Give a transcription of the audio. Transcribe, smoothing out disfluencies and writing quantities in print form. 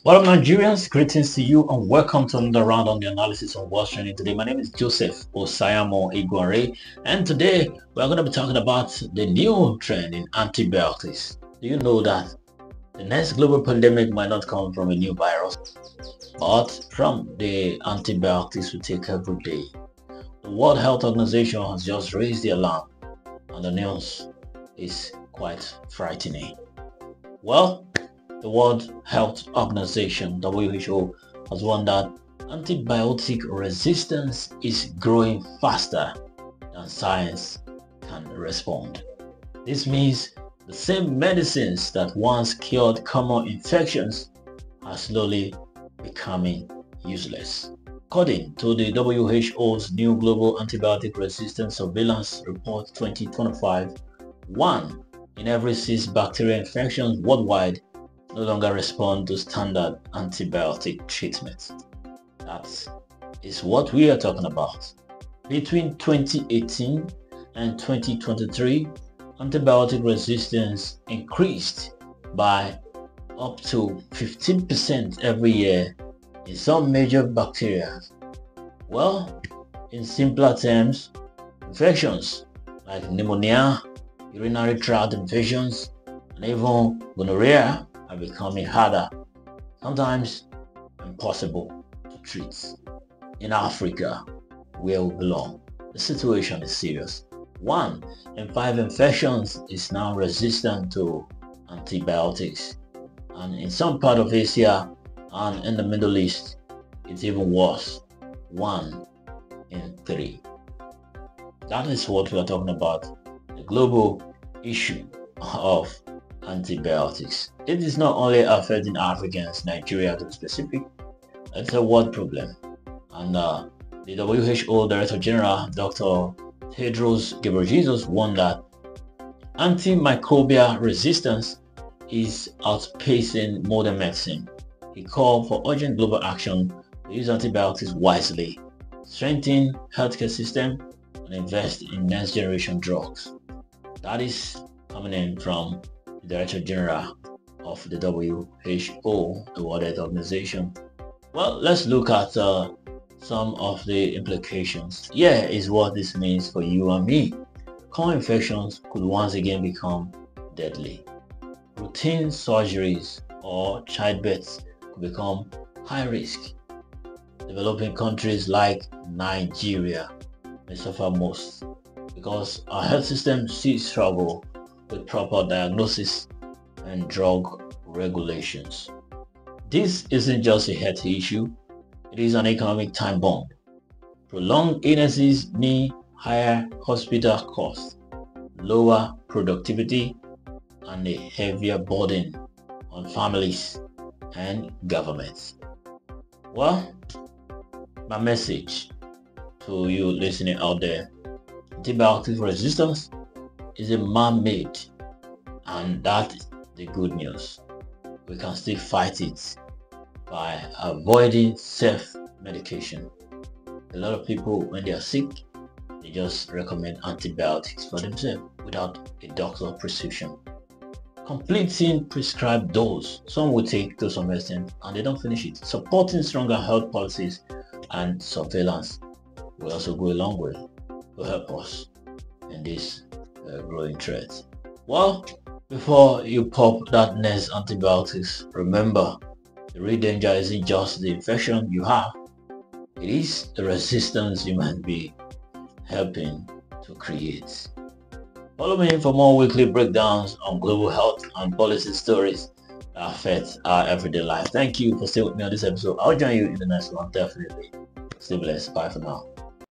What up, Nigerians? Greetings to you and welcome to another round on the analysis of what's trending today. My name is Joseph Osayamo Iguare, and today we're going to be talking about the new trend in antibiotics. Do you know that the next global pandemic might not come from a new virus, but from the antibiotics we take every day? The World Health Organization has just raised the alarm, and the news is quite frightening. Well, the World Health Organization, WHO, has warned that antibiotic resistance is growing faster than science can respond. This means the same medicines that once cured common infections are slowly becoming useless. According to the WHO's new Global Antibiotic Resistance Surveillance Report 2025, 1 in every 6 bacterial infections worldwide no longer respond to standard antibiotic treatment. That is what we are talking about. Between 2018 and 2023, antibiotic resistance increased by up to 15% every year in some major bacteria. Well, in simpler terms, infections like pneumonia, urinary tract infections, and even gonorrhea are becoming harder, sometimes impossible to treat. In Africa, where we belong, the situation is serious. 1 in 5 infections is now resistant to antibiotics, and in some part of Asia and in the Middle East, it's even worse. 1 in 3. That is what we are talking about, the global issue of antibiotics. It is not only affecting Africans, Nigeria to be specific, it's a world problem. And the WHO Director General, Dr. Tedros Ghebreyesus, warned that antimicrobial resistance is outpacing modern medicine. He called for urgent global action to use antibiotics wisely, strengthen healthcare system, and invest in next generation drugs. That is coming in from the Director General of the WHO, the World Health Organization. Well, let's look at some of the implications. Here is what this means for you and me. Common infections could once again become deadly. Routine surgeries or childbirths could become high risk. Developing countries like Nigeria may suffer most because our health system still struggle with proper diagnosis and drug regulations. This isn't just a health issue, it is an economic time bomb. Prolonged illnesses mean higher hospital costs, lower productivity, and a heavier burden on families and governments. Well, my message to you listening out there, antibiotic resistance is a man-made, and that is the good news. We can still fight it by avoiding self-medication. A lot of people, when they are sick, they just recommend antibiotics for themselves without a doctor's prescription. Completing prescribed dose, some will take to some extent and they don't finish it. Supporting stronger health policies and surveillance will also go a long way to help us in this growing threat. Well, before you pop that next antibiotics, remember the real danger isn't just the infection you have, it is the resistance you might be helping to create. Follow me for more weekly breakdowns on global health and policy stories that affect our everyday life. Thank you for staying with me on this episode. I'll join you in the next one, definitely. Stay blessed. Bye for now.